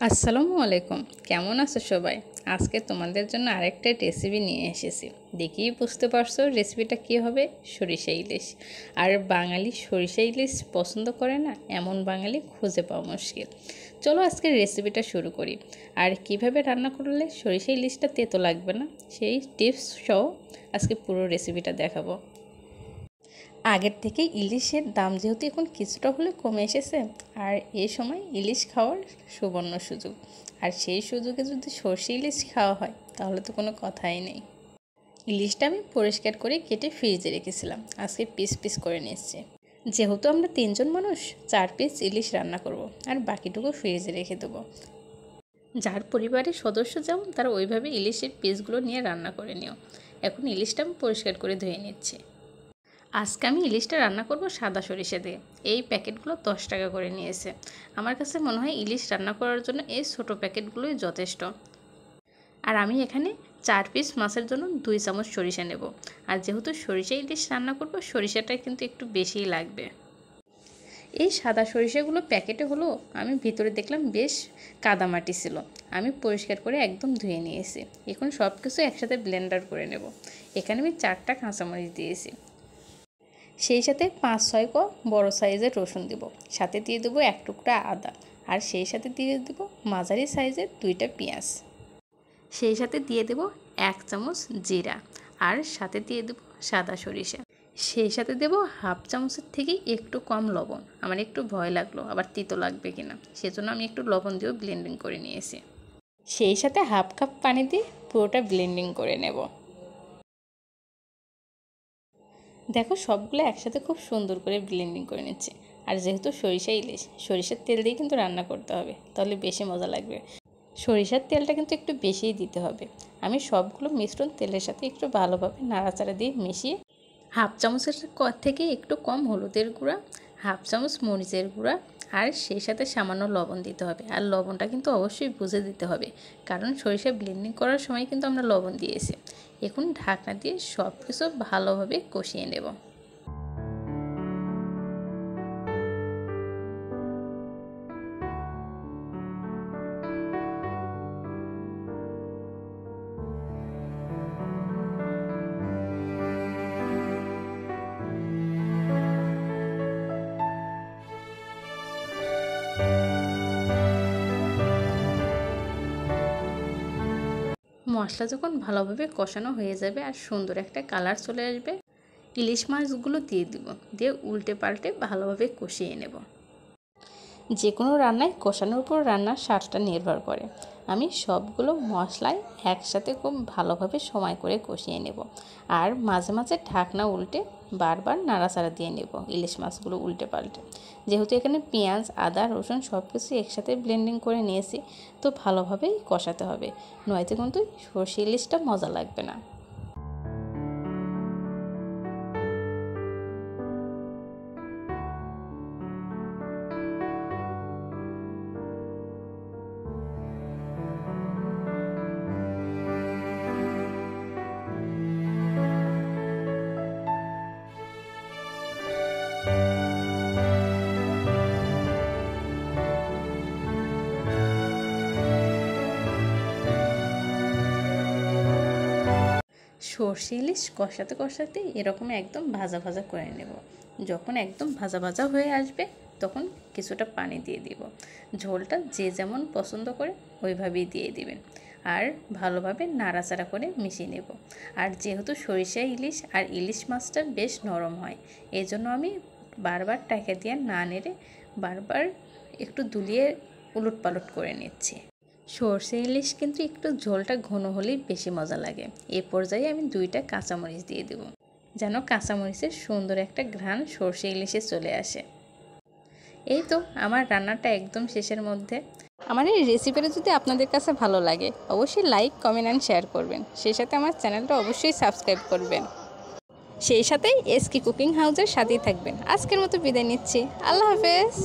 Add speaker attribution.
Speaker 1: আসসালামু আলাইকুম। কেমন আছো সবাই? আজকে তোমাদের জন্য আরেকটা রেসিপি নিয়ে এসেছি। দেখেই বুঝতে পারছো রেসিপিটা কী হবে। সরিষা ইলিশ। আর বাঙালি সরিষা ইলিশ পছন্দ করে না এমন বাঙালি খুঁজে পাওয়া মুশকিল। চলো আজকে রেসিপিটা শুরু করি। আর কিভাবে রান্না করলে সরিষা ইলিশটা তেতো লাগবে না সেই টিপস সহ আজকে পুরো রেসিপিটা দেখাবো। আগের থেকে ইলিশের দাম যেহেতু এখন কিছুটা হলে কমে এসেছে, আর এই সময় ইলিশ খাওয়ার সুবর্ণ সুযোগ। আর সেই সুযোগে যদি সর্ষে ইলিশ খাওয়া হয় তাহলে তো কোনো কথাই নেই। ইলিশটা আমি পরিষ্কার করে কেটে ফ্রিজে রেখেছিলাম। আজকে পিস পিস করে নিচ্ছি। যেহেতু আমরা 3জন মানুষ, 4 পিস ইলিশ রান্না করব, আর বাকিটুকু ফ্রিজে রেখে দেবো। যার পরিবারের সদস্য যেমন তারা ওইভাবে ইলিশের পিসগুলো নিয়ে রান্না করে নিও। এখন ইলিশটা আমি পরিষ্কার করে ধুয়ে নিচ্ছি। আজকে আমি ইলিশটা রান্না করব সাদা সরিষা দিয়ে। এই প্যাকেটগুলো 10 টাকা করে নিয়েছে। আমার কাছে মনে হয় ইলিশ রান্না করার জন্য এই ছোটো প্যাকেটগুলোই যথেষ্ট। আর আমি এখানে 4 পিস মাছের জন্য 2 চামচ সরিষা নেব। আর যেহেতু সরিষা ইলিশ রান্না করব, সরিষাটা কিন্তু একটু বেশিই লাগবে। এই সাদা সরিষাগুলো প্যাকেটে হলো, আমি ভিতরে দেখলাম বেশ কাদামাটি ছিল। আমি পরিষ্কার করে একদম ধুয়ে নিয়েছি। এখন সব কিছু একসাথে ব্লেন্ডার করে নেব। এখানে আমি 4টা কাঁচামরিচ দিয়েছি। সেই সাথে 5-6 কোয়া বড় সাইজের রসুন দেব। সাথে দিয়ে দেবো 1 টুকরা আদা। আর সেই সাথে দিয়ে দেবো মাঝারি সাইজের 2টা পেঁয়াজ। সেই সাথে দিয়ে দেবো 1 চামচ জিরা। আর সাথে দিয়ে দেবো সাদা সরিষা। সেই সাথে দেবো হাফ চামচের থেকে একটু কম লবণ। আমার একটু ভয় লাগলো আবার তিতো লাগবে কিনা, সেজন্য আমি একটু লবণ দিয়েও ব্লেন্ডিং করে নিয়েছি। সেই সাথে হাফ কাপ পানি দিয়ে পুরোটা ব্লেন্ডিং করে নেব। দেখো সবগুলো একসাথে খুব সুন্দর করে ব্লেন্ডিং করে নিচ্ছে। আর যেহেতু সরিষা ইলিশ, সরিষার তেল দিয়ে কিন্তু রান্না করতে হবে, তাহলে বেশি মজা লাগবে। সরিষার তেলটা কিন্তু একটু বেশিই দিতে হবে। আমি সবগুলো মিশ্রণ তেলের সাথে একটু ভালোভাবে নাড়াচাড়া দিয়ে মিশিয়ে হাফ চামচের থেকে একটু কম হলুদের গুঁড়া, হাফ চামচ মরিচের গুঁড়া, আর সেই সাথে সামান্য লবণ দিতে হবে। আর লবণটা কিন্তু অবশ্যই বুঝে দিতে হবে, কারণ সরিষা ব্লেন্ডিং করার সময় কিন্তু আমরা লবণ দিয়েছি। এখন ঢাকনা দিয়ে সব কিছু ভালোভাবে কষিয়ে নেব। মশলা যখন ভালোভাবে কষানো হয়ে যাবে আর সুন্দর একটা কালার চলে আসবে, ইলিশ মাছগুলো দিয়ে দিব। দিয়ে উল্টে পাল্টে ভালোভাবে কষিয়ে নেব। যে কোনো রান্নায় কষানোর উপর রান্নার স্বাদটা নির্ভর করে। আমি সবগুলো মশলায় একসাথে খুব ভালোভাবে সময় করে কষিয়ে নেব। আর মাঝে মাঝে ঢাকনা উল্টে বারবার নাড়াচাড়া দিয়ে নেব ইলিশ মাছগুলো উল্টে পাল্টে। যেহেতু এখানে পেঁয়াজ, আদা, রসুন সব কিছু একসাথে ব্লেন্ডিং করে নিয়েছি, তো ভালোভাবেই কষাতে হবে, নয়তো কিন্তু সর্ষে ইলিশটা মজা লাগবে না। সর্ষে ইলিশ কষাতে কষাতে এরকম একদম ভাজা ভাজা করে নেব। যখন একদম ভাজা ভাজা হয়ে আসবে তখন কিছুটা পানি দিয়ে দিব। ঝোলটা যে যেমন পছন্দ করে ওইভাবেই দিয়ে দিবেন। আর ভালোভাবে নাড়াচাড়া করে মিশিয়ে নেব। আর যেহেতু সরিষা ইলিশ আর ইলিশ মাছটা বেশ নরম হয়, এই জন্য আমি বারবার টাকা দিয়ে না নেড়ে বারবার একটু দুলিয়ে উলট পালট করে নিচ্ছি। সর্ষে ইলিশ কিন্তু একটু ঝোলটা ঘন হলেই বেশি মজা লাগে। এ পর্যায়ে আমি 2টা কাঁচামরিচ দিয়ে দেব, যেন কাঁচামরিচের সুন্দর একটা ঘ্রাণ সর্ষে ইলিশে চলে আসে। এই তো আমার রান্নাটা একদম শেষের মধ্যে। আমার এই রেসিপিটা যদি আপনাদের কাছে ভালো লাগে অবশ্যই লাইক, কমেন্ট অ্যান্ড শেয়ার করবেন। সেই সাথে আমার চ্যানেলটা অবশ্যই সাবস্ক্রাইব করবেন। সেই সাথে এসকে কুকিং হাউসের সাথেই থাকবেন। আজকের মতো বিদায় নিচ্ছি। আল্লাহ হাফেজ।